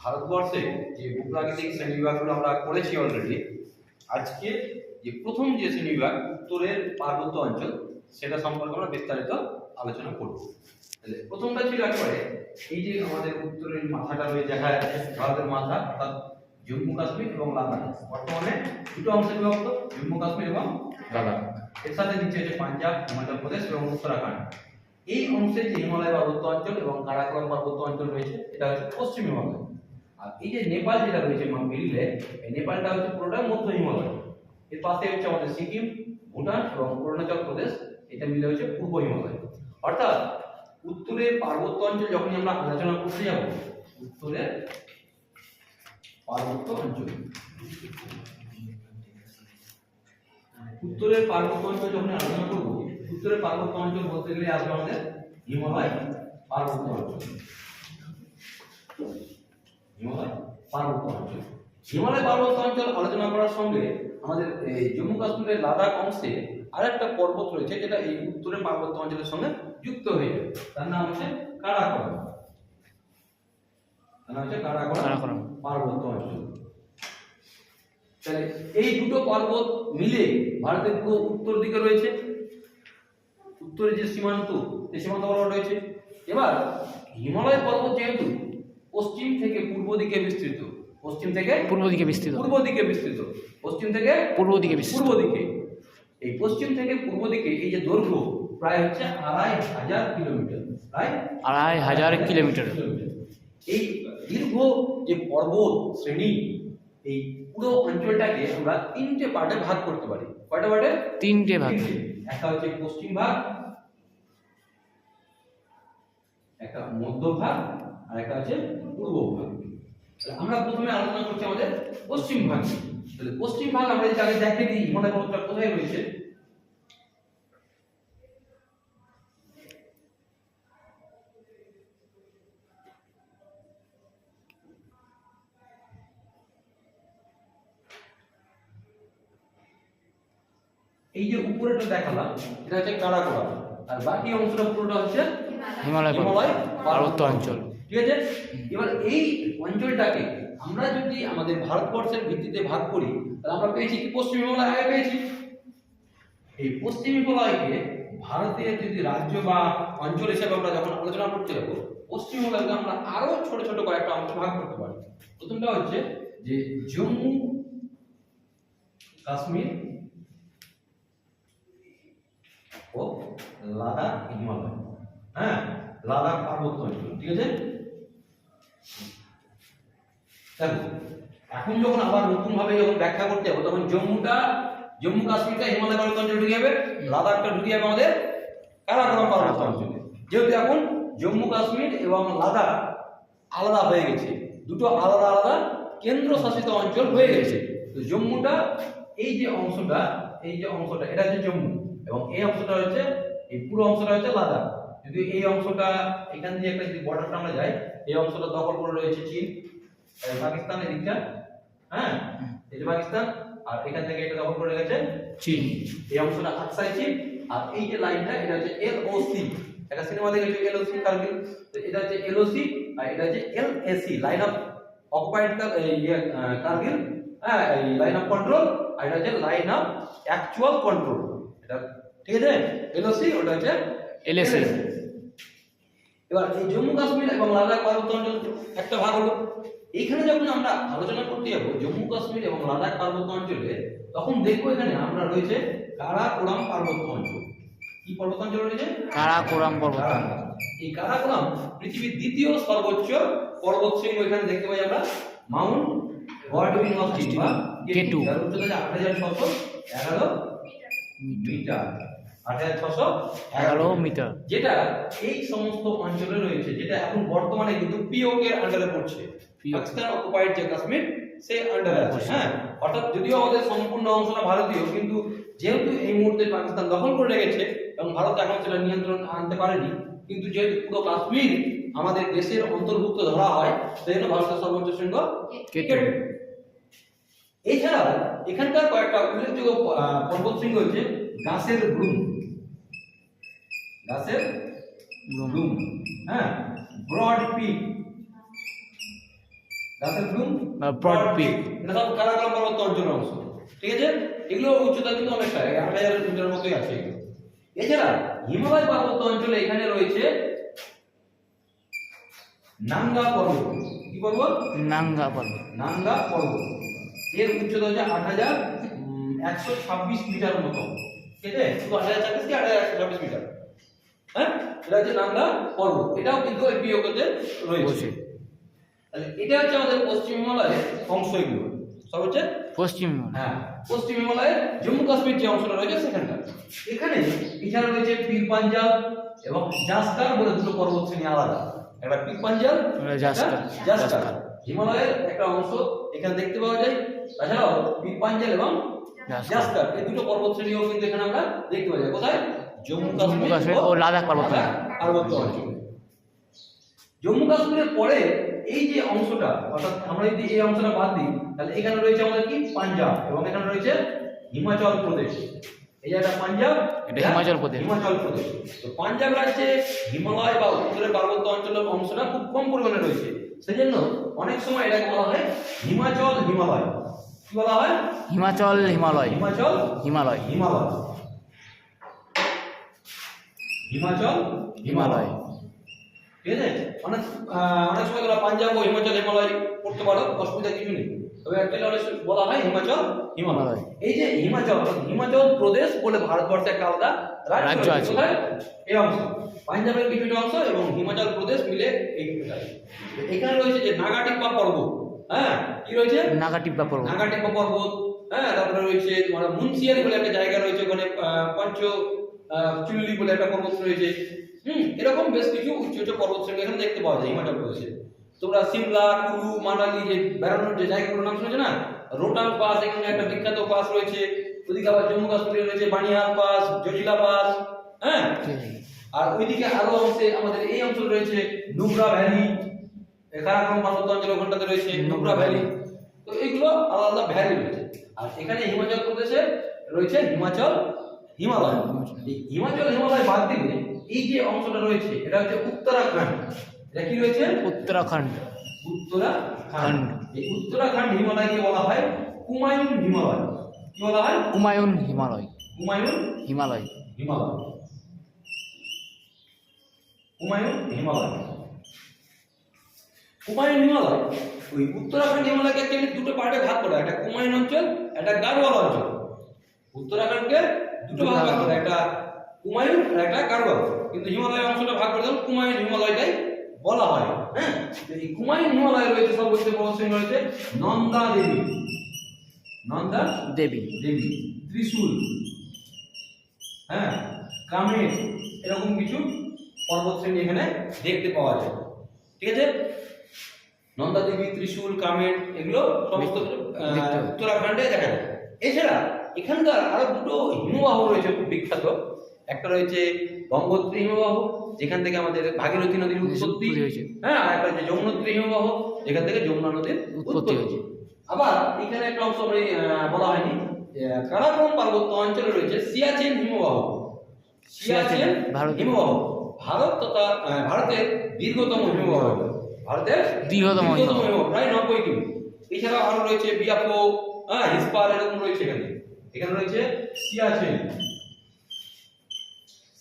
ভারতবর্ষে যে ভূপ্রাকৃতিক শ্রেণীবিভাগগুলো আমরা করেছি অলরেডি, আজকে যে প্রথম যে শ্রেণীবিভাগ উত্তরের পার্বত্য অঞ্চল সেটা সম্পর্কে আমরা বিস্তারিত আলোচনা করব। তাহলে প্রথমটা ছিল একবারে এই যে আমাদের উত্তরের মাথাটা রয়েছে, দেখা যাচ্ছে ভারতের মাথা, অর্থাৎ জম্মু কাশ্মীর এবং লাদাখ। বর্তমানে দুটো অংশে বিভক্ত, জম্মু কাশ্মীর এবং লাদাখ। এর সাথে নিচে হচ্ছে পাঞ্জাব, হিমাচল প্রদেশ এবং উত্তরাখণ্ড। এই অংশে যে হিমালয় পার্বত্য অঞ্চল এবং কারাকোরাম পার্বত্য অঞ্চল রয়েছে এটা হচ্ছে পশ্চিম হিমালয়। আর এই যে নেপাল যেটা রয়েছে মিডিলে, এই নেপালটা হচ্ছে পুরোটা মধ্য হিমালয়। এর পাশে হচ্ছে আমাদের সিকিম, ভুটান এবং অরুণাচল প্রদেশ, এটা মিলে হচ্ছে পূর্ব হিমালয়। অর্থাৎ উত্তরের পার্বত্য অঞ্চল যখন আমরা আলোচনা করতে যাব, উত্তরের পার্বত্য অঞ্চল, উত্তরের পার্বত্য অঞ্চল যখন আলোচনা করব, উত্তরের পার্বত্য অঞ্চল বলতে গেলে আসবে আমাদের হিমালয় পার্বত্য অঞ্চল। হিমালয় পার্বত্য অঞ্চল, হিমালয় পার্বত্য অঞ্চল আলোচনা করার সঙ্গে আমাদের জম্মু কাশ্মীরের লাদাখ অংশে আরেকটা পর্বত রয়েছে যেটা এই উত্তরের পার্বত্য অঞ্চলের সঙ্গে যুক্ত হয়ে যাবে, তার নাম হচ্ছে কারাকোরাম। তার নাম হচ্ছে কারাকোরাম পার্বত্য অঞ্চল। তাহলে এই দুটো পর্বত মিলে ভারতের পুরো উত্তর দিকে রয়েছে, উত্তরে যে সীমান্ত, এই সীমান্ত বরাবর রয়েছে। এবার হিমালয় পর্বত যেহেতু পশ্চিম থেকে পূর্ব দিকে বিস্তৃত, পশ্চিম থেকে পূর্ব দিকে বিস্তৃত, পূর্ব দিকে বিস্তৃত, পশ্চিম থেকে পূর্ব দিকে বিস্তৃত, পূর্ব দিকে, এই পশ্চিম থেকে পূর্ব দিকে এই যে দৈর্ঘ্য প্রায় হচ্ছে 2500 কিলোমিটার, প্রায় 2500 কিলোমিটার। এই দীর্ঘ যে পর্বত শ্রেণী, এই পুরো অঞ্চলটাকে আমরা তিনটে পার্টে ভাগ করতে পারি। কয়টা পার্টে? তিনটে ভাগ। একটা হচ্ছে পশ্চিম ভাগ, একটা মধ্য ভাগ, আর একটা হচ্ছে পূর্ব ভাগ। আমরা প্রথমে আলোচনা করছি আমাদের পশ্চিম ভাগ। তাহলে পশ্চিম ভাগ আমরা যদি আগে দেখে দিই হিমালয় পর্বতটা কোথায় রয়েছে। এই যে উপরেটা দেখালাম এটা হচ্ছে কারাকোরাম, আর বাকি অংশটা পুরোটা হচ্ছে হিমালয় পার্বত্য অঞ্চল। ঠিক আছে। এবার এই অঞ্চলটাকে আমরা যদি আমাদের ভারতবর্ষের ভিত্তিতে ভাগ করি, তাহলে আমরা পেয়েছি কি পশ্চিম হিমালয় আগে পেয়েছি। এই পশ্চিম হিমালয়কে ভারতের যদি রাজ্য বা অঞ্চল হিসেবে আমরা যখন আলোচনা করতে যাব, পশ্চিম হিমালয়কে আমরা আরো ছোট ছোট কয়েকটা অংশ ভাগ করতে পারি। প্রথমটা হচ্ছে যে জম্মু কাশ্মীর ও লাদাখ হিমালয়, হ্যাঁ, লাদাখ পার্বত্য অঞ্চল। ঠিক আছে। দেখো এখন যখন আবার নতুন ভাবে যখন ব্যাখ্যা করতে যাবো, তখন জম্মু কাশ্মীরটা হিমালয় পার্বত্য অঞ্চল ঢুকে যাবে, লাদাখটা ঢুকে যাবে আমাদের কারাকোরাম পার্বত্য অঞ্চলে। যেহেতু এখন জম্মু কাশ্মীর এবং লাদাখ আলাদা হয়ে গেছে, দুটো আলাদা আলাদা কেন্দ্র শাসিত অঞ্চল হয়ে গেছে। তো জম্মুটা এই যে অংশটা, এটা হচ্ছে জম্মু, এবং এই অংশটা হচ্ছে, এই পুরো অংশটা হচ্ছে লাদাখ। যদি এই অংশটা এখান দিয়ে একটা যদি বর্ডারটা আমরা যাই, এই অংশটা দখল করে রয়েছে চীন, পাকিস্তানের দিকটা, হ্যাঁ, এই যে পাকিস্তান, আর এখান থেকে এটা দখল করে গেছে চীন। এই অংশটা আকসাই চীন, আর এই যে লাইনটা এটা হচ্ছে এলওসি, একটা সিনেমা দেখেছো এলওসি কারগিল, তো এটা হচ্ছে এলওসি, আর এটা হচ্ছে LAC, line of occupied Kargil, হ্যাঁ, এই লাইন অফ কন্ট্রোল, আর এটা হচ্ছে লাইন অফ অ্যাকচুয়াল কন্ট্রোল। এটা ঠিক আছে, এলওসি, ওটা হচ্ছে এলএসি। এবার এই জম্মু কাশ্মীর এবং লাদাখ পার্বত্য অঞ্চল একটা ভাগ হলো। এইখানে যখন আমরা আলোচনা করতে যাব জম্মু কাশ্মীর এবং লাদাখ পার্বত্য অঞ্চলে, তখন দেখবো এখানে আমরা রয়েছে কারাকোরাম পার্বত্য অঞ্চল। কি পার্বত্য অঞ্চল রয়েছে? কারাকোরাম পর্বত। এই কারাকোরাম পৃথিবীর দ্বিতীয় সর্বোচ্চ পর্বত শৃঙ্গ। এখানে দেখতে পাই আমরা মাউন্ট গডউইন অস্টিন বা K2, যার উচ্চতা 8611 মিটার, 8611 মিটার, যেটা এই সমস্ত অঞ্চলে রয়েছে, যেটা এখন বর্তমানে কিন্তু পিওক এর আন্ডারে পড়ছে। পাকিস্তান অকুপাইড যে কাশ্মীর, সেই আন্ডারে আছে। হ্যাঁ, অর্থাৎ যদিও আমাদের সম্পূর্ণ অংশটা ভারতীয়, কিন্তু যেহেতু এই মুহূর্তে পাকিস্তান দখল করে রেখেছে এবং ভারত এখন সেটা নিয়ন্ত্রণ আনতে পারেনি, কিন্তু যেহেতু পুরো কাশ্মীর আমাদের দেশের অন্তর্ভুক্ত ধরা হয়, সেই জন্য ভারতের সর্বোচ্চ শৃঙ্গ K2। এছাড়া এখানকার কয়েকটা উল্লেখযোগ্য পর্বত শৃঙ্গ হচ্ছে গাছের ব্লুম, হ্যাঁ, ব্রড পিক, গাছের ফ্লুম ব্রড পিক। এটা সব কারাকোরাম পার্বত্য অঞ্চলের অংশ, ঠিক আছে? এগুলো উচ্চতা কিন্তু অনেকটা 8000 মিটারের মতোই আছে এগুলো। এছাড়া হিমালয় পার্বত্য অঞ্চলে এখানে রয়েছে নাঙ্গা পর্বত। কি পর্বত? নাঙ্গা পর্বত। নাঙ্গা পর্বত, এর উচ্চতা হচ্ছে 8126 মিটার মতো, ঠিক আছে? শুধু 8026 কি 8126 মিটার, হ্যাঁ? এটা হচ্ছে নাঙ্গা পর্বত, এটাও কিন্তু এই পিওকেতে রয়েছে। তাহলে এটা হচ্ছে আমাদের পশ্চিম হিমালয়ের অংশ। এগুলো সব হচ্ছে পশ্চিম হ্যাঁ পশ্চিম হিমালয়ের জম্মু কাশ্মীর যে অংশটা রয়েছে সেখানটা। এখানে এছাড়া রয়েছে পীর পাঞ্জাল এবং জাসকার বলে দুটো পর্বত শ্রেণী আলাদা। একটা পীর পাঞ্জাল, জাসকার হিমালয়ের একটা অংশ এখানে দেখতে পাওয়া যায়। তাছাড়াও পীর পাঞ্জাল এবং জাসকার এই দুটো পর্বত শ্রেণীও কিন্তু এখানে আমরা দেখতে পাওয়া যায়। কোথায়? জম্মু কাশ্মীর ও লাদাখ পার্বত্য অঞ্চলে। জম্মু কাশ্মীরের পরে এই যে অংশটা, অর্থাৎ আমরা যদি এই অংশটা বাদ দিই তাহলে এখানে রয়েছে আমাদের কি পাঞ্জাব এবং এখানে রয়েছে হিমাচল প্রদেশ। এই জায়গাটা পাঞ্জাব, এটা হিমাচল প্রদেশ। হিমাচল প্রদেশ। তো পাঞ্জাব রাজ্যে হিমালয় বা উত্তরের পার্বত্য অঞ্চলের অংশটা খুব কম পরিমাণে রয়েছে, সেজন্য অনেক সময় এটাকে বলা হয় হিমাচল হিমালয়। কি বলা হয়? হিমাচল হিমালয়। হিমাচল হিমালয়। হিমালয়। হিমাচল হিমালয়। ঠিক আছে? অনেক সময় তোমরা পাঞ্জাব ও হিমাচল হিমালয় পড়তে পারো, অসুবিধা কিছু নেই। তবে অ্যাকচুয়ালি অনেক সময় বলা হয় হিমাচল হিমালয়। এই যে হিমাচল, হিমাচল প্রদেশ বলে ভারতবর্ষে একটা আলাদা রাজ্য আছে। কোথায়? এই অংশ পাঞ্জাবের কিছুটা অংশ এবং হিমাচল প্রদেশ মিলে এইটা। এখানে রয়েছে যে নাগাটিপ্পা পর্বত, হ্যাঁ কি রয়েছে? নাগাটিপ্পা পর্বত। নাগাটিপ্পা পর্বত, হ্যাঁ। তারপরে রয়েছে তোমার মুন্সিয়ারি বলে একটা জায়গা রয়েছে, ওখানে চুল্লি বলে একটা পর্বত রয়েছে। এরকম বেশ কিছু উচ্চ উচ্চ পর্বত শ্রেণী এখানে দেখতে পাওয়া যায় হিমাচল প্রদেশে। তোমরা সিমলা, কুলু, মানালি যে বেড়ানোর যে জায়গাগুলোর নাম শুনেছো না? রোটাং পাস এখানে একটা বিখ্যাত পাস রয়েছে। ওদিকে আবার জম্মু কাশ্মীরে রয়েছে বানিহাল পাস, জজিলা পাস, হ্যাঁ। আর ওইদিকে আরো অংশে আমাদের এই অঞ্চল রয়েছে নুব্রা ভ্যালি, কারাকোরাম পার্বত্য অঞ্চল ওখানটাতে রয়েছে নুব্রা ভ্যালি। তো এইগুলো আলাদা আলাদা ভ্যালি রয়েছে। আর এখানে হিমাচল প্রদেশে রয়েছে হিমাচল হিমালয়। এই হিমাচল হিমালয় বাদ দিলে এই যে অংশটা রয়েছে এটা হচ্ছে উত্তরাখণ্ড। এটা কি রয়েছে? উত্তরাখণ্ড। উত্তরাখণ্ড। এই উত্তরাখণ্ড হিমালয়কে বলা হয় কুমায়ুন হিমালয়। কি বলা হয়? কুমায়ুন হিমালয়। কুমায়ুন হিমালয়। হিমালয়। কুমায়ুন হিমালয়। কুমায়ুন হিমালয় ওই উত্তরাখণ্ড হিমালয়কে অ্যাকচুয়ালি দুটো পার্টে ভাগ করা, একটা কুমায়ুন অঞ্চল, একটা গাড়োয়াল অঞ্চল। উত্তরাখণ্ডকে দুটো ভাগ করা, একটা কুমায়ুন আর একটা গাড়োয়াল। কিন্তু হিমালয় অংশটা ভাগ করে দাও কুমায়ুন হিমালয়টাই বলা হয়, হ্যাঁ। এই কুমায়ুন হিমালয় রয়েছে সর্বোচ্চ পর্বতশ্রেণী রয়েছে নন্দা দেবী, নন্দা দেবী, ত্রিশূল, হ্যাঁ, কামেট, এরকম কিছু পর্বতশ্রেণী এখানে দেখতে পাওয়া যায়, ঠিক আছে? নন্দা দেবী, ত্রিশূল, কামেট এগুলো সমস্ত উত্তরাখণ্ডে দেখা যায়। এছাড়া এখানকার আরো দুটো হিমবাহ রয়েছে খুব বিখ্যাত। একটা রয়েছে গঙ্গোত্রী হিমবাহ, যেখান থেকে আমাদের ভাগীরথী নদীর উৎপত্তি হয়েছে, হ্যাঁ। আর একটা হচ্ছে যমুনোত্রী হিমবাহ, যেখান থেকে যমুনা নদীর উৎপত্তি হয়েছে। আবার এখানে একটা অংশ বলা হয়নি, কারাকোরাম পার্বত্য অঞ্চলে রয়েছে সিয়াচেন হিমবাহ। সিয়াচেন হিমবাহ ভারত তথা ভারতের দীর্ঘতম হিমবাহ, ভারতের দীর্ঘতম হিমবাহ, প্রায় 90 কিমি। এছাড়া আরো রয়েছে বিয়াপো, হ্যাঁ, হিসপার, এরকম রয়েছে এখানে। এখানে রয়েছে সিয়াচেন,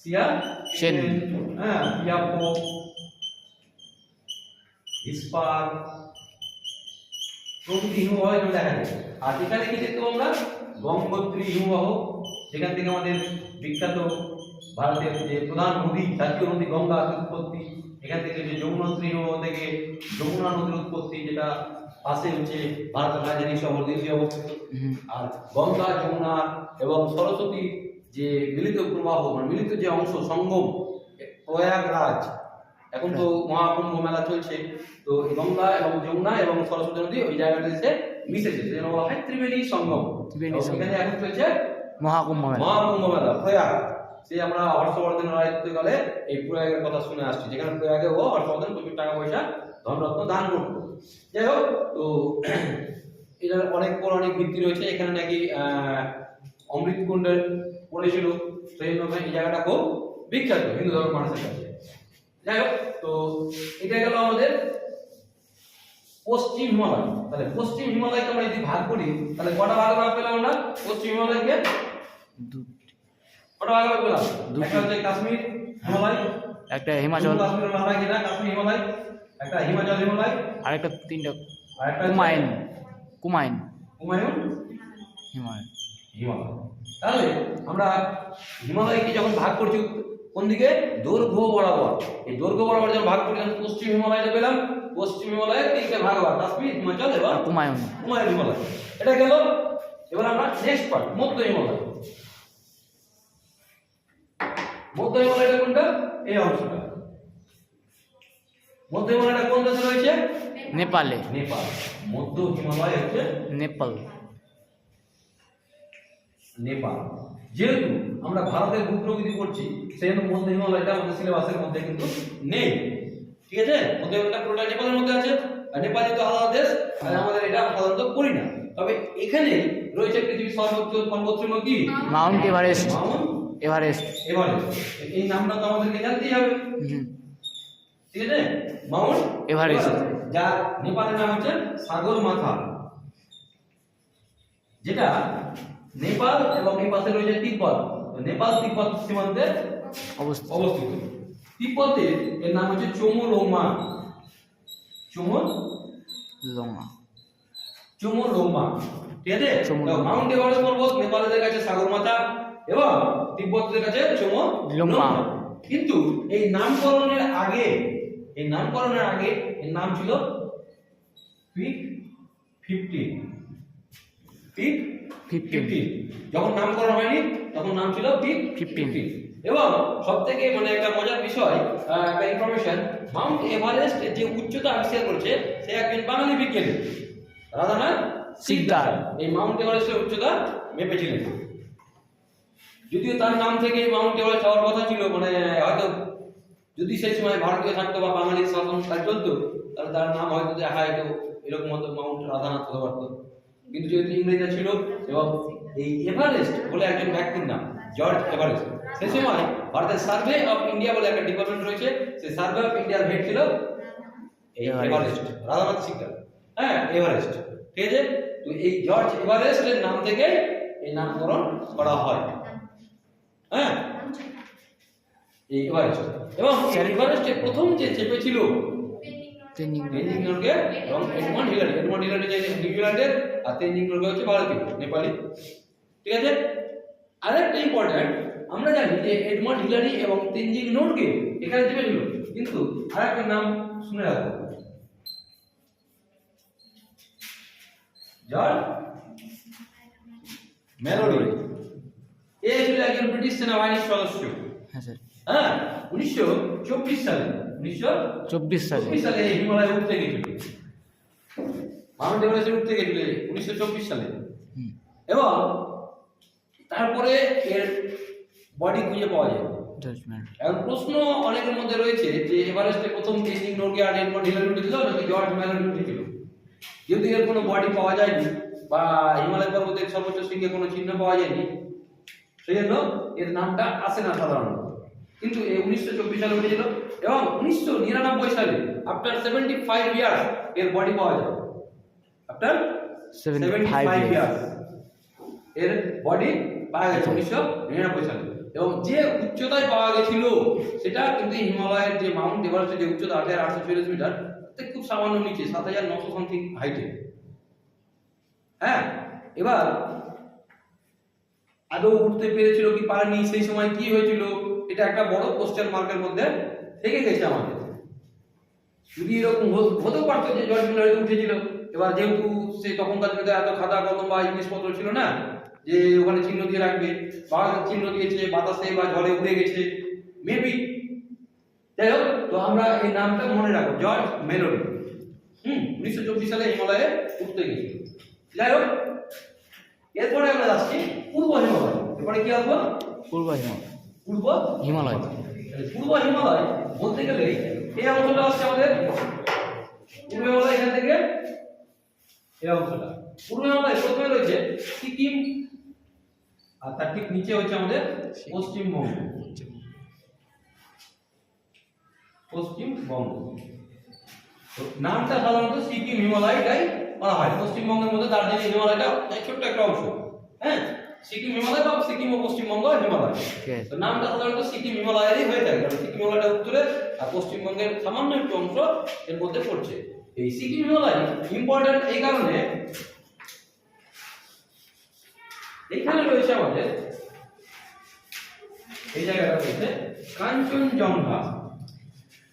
সিয়াচেন, হ্যাঁ, বিয়াপো, হিসপার প্রভৃতি হিমবাহ এখানে দেখা যায়। আর এখানে কি দেখতে আমরা গঙ্গোত্রী হিমবাহ, যেখান থেকে আমাদের বিখ্যাত ভারতের যে প্রধান নদী, জাতীয় নদী গঙ্গার উৎপত্তি। এখান থেকে যে যমুনোত্রী হিমবাহ থেকে যমুনা নদীর উৎপত্তি, যেটা পাশে হচ্ছে ভারতের রাজধানী শহর দিল্লি অবস্থিত। আর গঙ্গা, যমুনা এবং সরস্বতী যে মিলিত প্রবাহ, মানে মিলিত যে অংশ, সঙ্গম, প্রয়াগরাজ, এখন তো মহাকুম্ভ মেলা চলছে, তো গঙ্গা এবং যমুনা এবং সরস্বতী নদী ওই জায়গাটাতে এসে মিশেছে, সেজন্য বলা হয় ত্রিবেণী সঙ্গম। এখানে এখন চলছে মহাকুম্ভ মেলা প্রয়াগ। সেই আমরা হর্ষবর্ধনের রাজত্বকালে এই প্রয়াগের কথা শুনে আসছি, যেখানে প্রয়াগে ও হর্ষবর্ধন প্রচুর টাকা পয়সা ধনরত্ন দান করতো। যাই হোক, তো এটার অনেক পৌরাণিক ভিত্তি রয়েছে। এখানে নাকি অমৃতকুণ্ডের পড়েছিল, সেই জন্য এই জায়গাটা খুব বিখ্যাত হিন্দু ধর্মের মানুষের কাছে। যাই হোক, তো এটা গেল আমাদের পশ্চিম হিমালয়। তাহলে পশ্চিম হিমালয়কে আমরা যদি ভাগ করি তাহলে কটা ভাগ পেলাম আমরা পশ্চিম হিমালয়কে? কটা ভাগ পেলাম? একটা হচ্ছে কাশ্মীর হিমালয়, একটা হিমাচল, কাশ্মীর লাদাখ, এটা কাশ্মীর হিমালয়, একটা হিমাচল হিমালয়, আর একটা তিনটা আর একটা কুমায়ুন, কুমায়ুন হুমায়ুন হিমালয়। হিমালয়। তাহলে আমরা হিমালয়কে যখন ভাগ করছি কোন দিকে? দৈর্ঘ্য বরাবর। এই দৈর্ঘ্য বরাবর যখন ভাগ করি তখন পশ্চিম হিমালয়টা পেলাম। পশ্চিম হিমালয়ের তিনটে ভাগ হয়, কাশ্মীর, হিমাচল এবং কুমায়ুন। হুমায়ুন হিমালয়। এটা গেল। এবার আমরা নেক্সট পার্ট, মধ্য হিমালয়। মধ্য হিমালয়টা কোনটা? এই অংশটা। মধ্য হিমালয়টা কোন দেশে রয়েছে? নেপালে। নেপাল। মধ্য হিমালয় হচ্ছে নেপাল। নেপাল। যেহেতু আমরা ভারতের ভূপ্রকৃতি পড়ছি সেহেতু মধ্য হিমালয়টা আমাদের সিলেবাসের মধ্যে কিন্তু নেই। ঠিক আছে? মধ্য হিমালয়টা পুরোটা নেপালের মধ্যে আছে। আর নেপাল যেহেতু আলাদা দেশ, তাই আমাদের এটা সাধারণত পড়ি না। তবে এখানে রয়েছে পৃথিবীর সর্বোচ্চ পর্বতশৃঙ্গ কি? Mount Everest. Mount Everest. Everest. এই নামটা তো আমাদেরকে জানতেই হবে। ঠিক আছে? Mount Everest. যা নেপালের নাম হচ্ছে সাগর মাথা, যেটা নেপাল এবং এই পাশে রয়েছে তিব্বত। নেপাল তিব্বত সীমান্তে অবস্থিত। তিব্বতে এর নাম হচ্ছে চোমোলোংমা। চোমোলোংমা। ঠিক আছে? মাউন্ট এভারেস্ট পর্বত নেপালের কাছে সাগরমাথা এবং তিব্বতের কাছে চোমোলোংমা। কিন্তু এই নামকরণের আগে এর নাম ছিল পিক 15। পিক 15। যখন নামকরণ হয়নি তখন নাম ছিল পিক 15। এবং সবথেকে মানে একটা মজার বিষয়, একটা ইনফরমেশন, মাউন্ট এভারেস্ট যে উচ্চতা আবিষ্কার করেছে সে একজন বাঙালি বিজ্ঞানী, রাধানাথ সিকদার। এই মাউন্ট এভারেস্টের উচ্চতা মেপেছিলেন। যদিও তার নাম থেকে মাউন্ট এভারেস্ট হওয়ার কথা ছিল, মানে হয়তো যদি সেই সময় ভারতীয় থাকতো বা বাঙালির শাসনকাল চলতো তাহলে তার নাম হয়তো হয়তো এরকম হতো, মাউন্ট রাধানাথ হতে পারতো। কিন্তু যেহেতু ইংরেজরা ছিল এবং এই এভারেস্ট বলে একজন ব্যক্তির নাম জর্জ এভারেস্ট, সেই সময় ভারতের সার্ভে অফ ইন্ডিয়া বলে একটা ডিপার্টমেন্ট রয়েছে, সেই সার্ভে অফ ইন্ডিয়ার হেড ছিল এই এভারেস্ট, রাধানাথ সিকদার। হ্যাঁ, এভারেস্ট। ঠিক আছে? তো এই জর্জ এভারেস্টের নাম থেকে এই নামকরণ করা হয়। হ্যাঁ, এই এভারেস্ট। এবং এভারেস্টের প্রথম যে চেপেছিল তেনজিং নরগে এবং এডমন্ড হিলারি যে নিউজিল্যান্ডের, আর তেনজিং নরগে হচ্ছে ভারতীয়, নেপালি। ঠিক আছে? আরেকটা ইম্পর্টেন্ট, আমরা জানি যে এডমন্ড হিলারি এবং তেনজিং নরগে এখানে চেপেছিল, কিন্তু আরেকটা নাম শুনে রাখো, জর্জ মেলোডি। এ ছিল একজন ব্রিটিশ সেনাবাহিনীর সদস্য। হ্যাঁ স্যার। হ্যাঁ, 1924 সালে এই হিমালয়ে উঠতে গেছিল, মাউন্ট এভারেস্টে উঠতে গেছিল 1924 সালে। এবং তারপরে এর বডি খুঁজে পাওয়া যায়। এখন প্রশ্ন অনেকের মধ্যে রয়েছে যে এভারেস্টে প্রথম তেনজিং নরগে আর এডমন্ড হিলারি উঠেছিল নাকি জর্জ মেলোডি উঠেছিল। যেহেতু এর কোনো বডি পাওয়া যায়নি বা হিমালয় পর্বতের সর্বোচ্চ শৃঙ্গে কোনো চিহ্ন পাওয়া যায়নি, সেই জন্য এর নামটা আসে না সাধারণত। কিন্তু এই 1924 সালে উঠেছিল এবং 1999 সালে আফটার 75 ইয়ার্স এর বডি পাওয়া যায়। আফটার 75 ইয়ার্স এর বডি পাওয়া গেছে 1999 সালে। এবং যে উচ্চতায় পাওয়া গেছিল সেটা কিন্তু হিমালয়ের যে মাউন্ট এভারেস্টের যে উচ্চতা 8840 মিটার, তাতে খুব সামান্য নিচে 7900 সামথিং হাইটে। হ্যাঁ, এবার আদৌ উঠতে পেরেছিল কি পারেনি, সেই সময় কি হয়েছিল, এটা একটা বড় কোশ্চেন মার্কের মধ্যে থেকে গেছে আমাদের। যদি এরকম হতেও পারতো যে জর্জ মেলোডি উঠেছিল, এবার যেহেতু সে তখনকার দিনে এত খাতা কলম বা জিনিসপত্র ছিল না যে ওখানে চিহ্ন দিয়ে রাখবে, বা চিহ্ন দিয়েছে বাতাসে বা জলে উড়ে গেছে, মেবি। যাই হোক, তো আমরা এই নামটা মনে রাখবো, জর্জ মেলোডি। 1924 সালে হিমালয়ে উঠতে গেছিল। যাই হোক, এরপরে আমরা যাচ্ছি পূর্ব হিমালয়। এরপরে কি আসবো? পূর্ব হিমালয়। পূর্ব হিমালয় বলতে গেলে এই অংশটা হচ্ছে আমাদের পূর্ব হিমালয়। এখান থেকে এই অংশটা পূর্ব হিমালয় প্রথমে রয়েছে সিকিম, আর তার ঠিক নিচে হচ্ছে আমাদের পশ্চিমবঙ্গ। তো নামটা সাধারণত সিকিম হিমালয়টাই বলা হয়। পশ্চিমবঙ্গের মধ্যে দার্জিলিং হিমালয়টা ছোট্ট একটা অংশ। হ্যাঁ, সিকিম হিমালয় বা সিকিম ও পশ্চিমবঙ্গ হিমালয়, তো নামটা সাধারণত সিকিম হিমালয়েরই হয়ে থাকে, কারণ সিকিম হিমালয়টা উত্তরে আর পশ্চিমবঙ্গের সামান্য একটু অংশ এর মধ্যে পড়ছে। এই সিকিম হিমালয় ইম্পর্টেন্ট এই কারণে, এখানে রয়েছে আমাদের এই জায়গাটা রয়েছে কাঞ্চনজঙ্ঘা।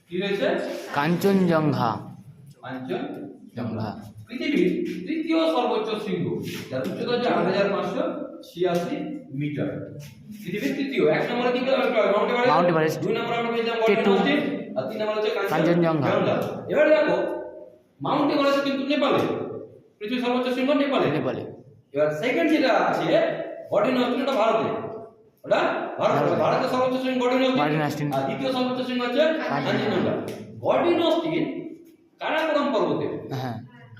কি রয়েছে? কাঞ্চনজঙ্ঘা। কাঞ্চনজঙ্ঘা পৃথিবীর তৃতীয় সর্বোচ্চ শৃঙ্গ, যার উচ্চতা হচ্ছে ৮,৫৮৬ মিটার। পৃথিবীর তৃতীয়, এক নম্বরে কি মাউন্ট এভারেস্ট, দুই নম্বরে আমরা পেয়েছিলাম গডওয়ার্থ, আর তিন নম্বরে হচ্ছে কাঞ্চনজঙ্ঘা। এবারে দেখো মাউন্ট এভারেস্ট কিন্তু নেপালে, পৃথিবীর সর্বোচ্চ শৃঙ্গ নেপালে। এবার সেকেন্ড যেটা আছে গডওয়ার্থ, এটা ভারতে, ওটা ভারতের সর্বোচ্চ শৃঙ্গ গডওয়ার্থ, আর দ্বিতীয় সর্বোচ্চ শৃঙ্গ হচ্ছে কাঞ্চনজঙ্ঘা। গডওয়ার্থ কারাকোরাম পর্বতে, হ্যাঁ,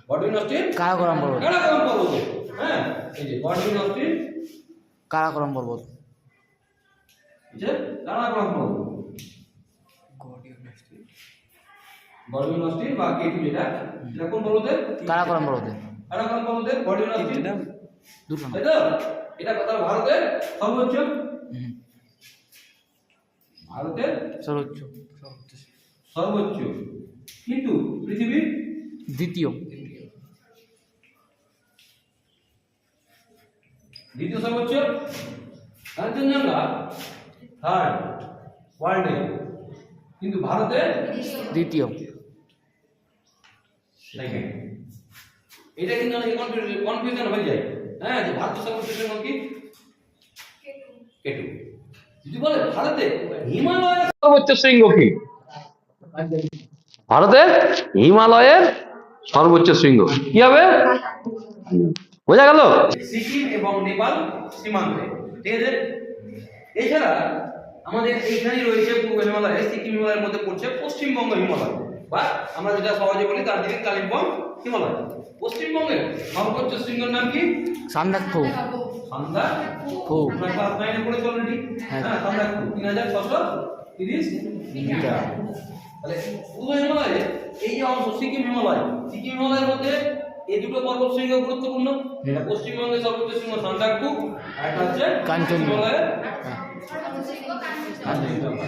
গডওয়ার্থ কারাকোরাম পর্বত, কারাকোরাম পর্বতে। হ্যাঁ, এই যে গডওয়ার্থ কারাকোরাম পর্বত, যে কারাকোরাম পর্বত, গডওয়ার্থ বা কেটু, যেটা এটা কোন পর্বতে? কারাকোরাম পর্বতে, কারাকোরাম পর্বতে গডওয়ার্থ, দুটো। তাই তো? এটা কথা ভারতের সর্বোচ্চ, ভারতের সর্বোচ্চ, সর্বোচ্চ, কিন্তু পৃথিবীর দ্বিতীয়, দ্বিতীয় সর্বোচ্চ। কাঞ্চনজঙ্ঘা থার্ড ওয়ার্ল্ডে, কিন্তু ভারতে দ্বিতীয়। সেকেন্ড। এটা কিন্তু অনেক কনফিউশন হয়ে যায়। হ্যাঁ, যে ভারত সর্বোচ্চ শৃঙ্গ কি? কেটু। যদি বলে ভারতে হিমালয়ের সর্বোচ্চ শৃঙ্গ কি? ভারতের হিমালয়ের সর্বোচ্চ শৃঙ্গ কি হবে? বোঝা গেল? সিকিম এবং নেপাল সীমান্তে, ঠিক আছে? এছাড়া আমাদের এইখানেই রয়েছে পূর্ব হিমালয়, সিকিম হিমালয়ের মধ্যে পড়ছে পশ্চিমবঙ্গ হিমালয়, বা আমরা যেটা সহজে বলি দার্জিলিং কালিম্পং হিমালয়। পশ্চিমবঙ্গের সর্বোচ্চ শৃঙ্গের নাম কি? সান্দাকফু। সান্দাকফু, আমরা ক্লাস 9 এ পড়েছি অলরেডি। হ্যাঁ, সান্দাকফু ৩৬৩০ মিটার। তাহলে পূর্ব হিমালয়ে এই যে অংশ সিকিম হিমালয়, সিকিম হিমালয়ের মধ্যে এই দুটো পর্বত শৃঙ্গ গুরুত্বপূর্ণ। এটা পশ্চিমবঙ্গের সর্বোচ্চ শৃঙ্গ সান্দাকফু, আর এটা হচ্ছে কাঞ্চনজঙ্ঘা।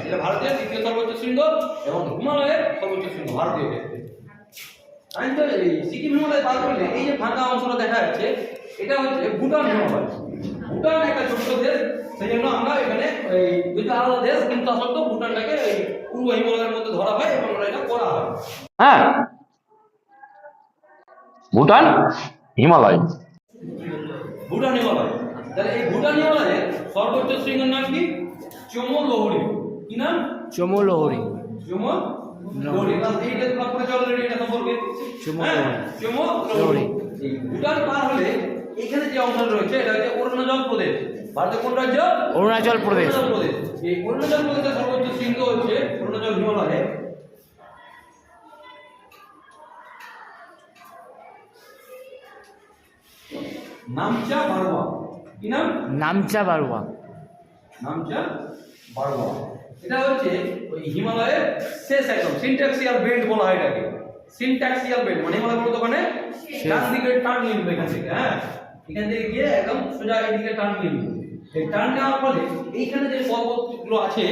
এটা ভারতের দ্বিতীয় সর্বোচ্চ শৃঙ্গ এবং হিমালয়ের সর্বোচ্চ শৃঙ্গ ভারতীয় ক্ষেত্রে। সিকিম হিমালয় পার করলে এই যে ফাঁকা অংশটা দেখা যাচ্ছে, এটা হচ্ছে ভুটান হিমালয়। ভুটান একটা ছোট দেশ, সেই জন্য আমরা এখানে এই দুটো আলাদা দেশ, কিন্তু তা সত্ত্বেও ভুটানটাকে এই পূর্ব হিমালয়ের মধ্যে ধরা হয় এবং এটা করা হয়। হ্যাঁ, ভুটান হিমালয়, ভুটান হিমালয়। তাহলে এই ভুটান হিমালয়ের সর্বোচ্চ শৃঙ্গের নাম কি? চমোলহরি। কি নাম? চমোলহরি। চমোলহরি। এইটা তোমরা পড়েছো অলরেডি, এটা সম্পর্কে। চমোলহরি। এই ভুটান পার হলে এখানে যে অংশটা রয়েছে, এটা হচ্ছে অরুণাচল প্রদেশ। ভারতের কোন রাজ্য? অরুণাচল প্রদেশ। এই অরুণাচল প্রদেশের সর্বোচ্চ শৃঙ্গ হচ্ছে অরুণাচল হিমালয়ে নামচা বারওয়া। কি নাম? নামচা বারওয়া। নামচা বারওয়া। এটা হচ্ছে ওই হিমালয়ের শেষ একদম সিনট্যাক্সিয়াল বেল্ট বলা হয় এটাকে। সিনট্যাক্সিয়াল বেল্ট মানে হিমালয় পর্বত ওখানে ডান দিকে টার্ন নিবে এখান থেকে। হ্যাঁ, এখান থেকে গিয়ে একদম সোজা এদিকে টার্ন নিবে। এই টার্ন নেওয়ার ফলে এইখানে যে পর্বতগুলো আছে,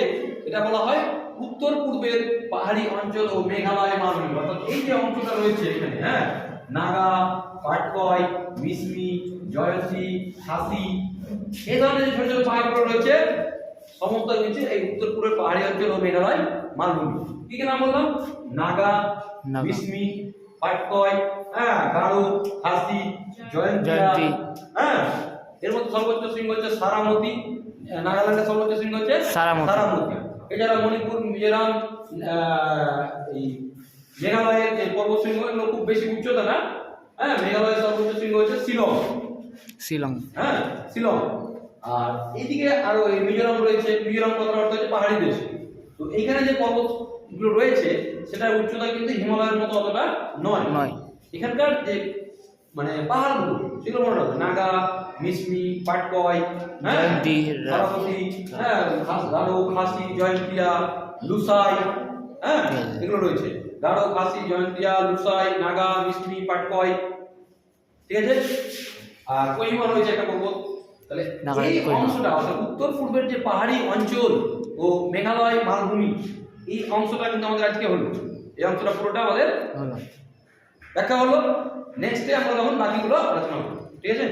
এটা বলা হয় উত্তর পূর্বের পাহাড়ি অঞ্চল ও মেঘালয় মালভূমি। অর্থাৎ এই যে অংশটা রয়েছে এখানে, হ্যাঁ, নাগা, পাটকয়, মিসমি, জয়ন্তী, খাসি, এই ধরনের যে ছোট ছোট পাহাড়গুলো রয়েছে, সমস্ত কিছু এই উত্তর পূর্বের পাহাড়ি অঞ্চল ও মেঘালয় মালভূমি। কি কি নাম বললাম? নাগা, মিসমি, পাটকয়, হ্যাঁ, গারো, খাসি, জয়ন্তী। হ্যাঁ, এর মধ্যে সর্বোচ্চ শৃঙ্গ হচ্ছে সারামতি। নাগাল্যান্ডের সর্বোচ্চ শৃঙ্গ হচ্ছে সারামতি। এছাড়া মণিপুর, মিজোরাম, এই মেঘালয়ের যে পর্বত শৃঙ্গ, এগুলো খুব বেশি উচ্চতা না। হ্যাঁ, মেঘালয়ের সর্বোচ্চ শৃঙ্গ হচ্ছে শিলং। হ্যাঁ, শিলং। আর এইদিকে আরো এই মিজোরাম রয়েছে। মিজোরাম কথার অর্থ হচ্ছে পাহাড়ি দেশ। তো এইখানে যে পর্বতগুলো রয়েছে, সেটার উচ্চতা কিন্তু হিমালয়ের মতো অতটা নয়। এখানকার যে মানে পাহাড়গুলো, সেগুলো মনে রাখবে, নাগা, মিসমি, পাটকয়, জয়ন্তী, সারামতি, হ্যাঁ, গারো, খাসি, জয়ন্তিয়া, লুসাই, হ্যাঁ, এগুলো রয়েছে। গারো, খাসি, জয়ন্তিয়া, লুসাই, নাগা, মিস্ত্রি, পাটকয়, ঠিক আছে। আর কোহিমা রয়েছে একটা পর্বত। তাহলে নাগাল্যান্ড, এই কোহিমা। অংশটা অর্থাৎ উত্তর পূর্বের যে পাহাড়ি অঞ্চল ও মেঘালয় মালভূমি, এই অংশটা কিন্তু আমাদের আজকে হলো, এই অংশটা পুরোটা আমাদের হলো। ব্যাখ্যা হলো। নেক্সটে আমরা তখন বাকিগুলো আলোচনা করব, ঠিক আছে।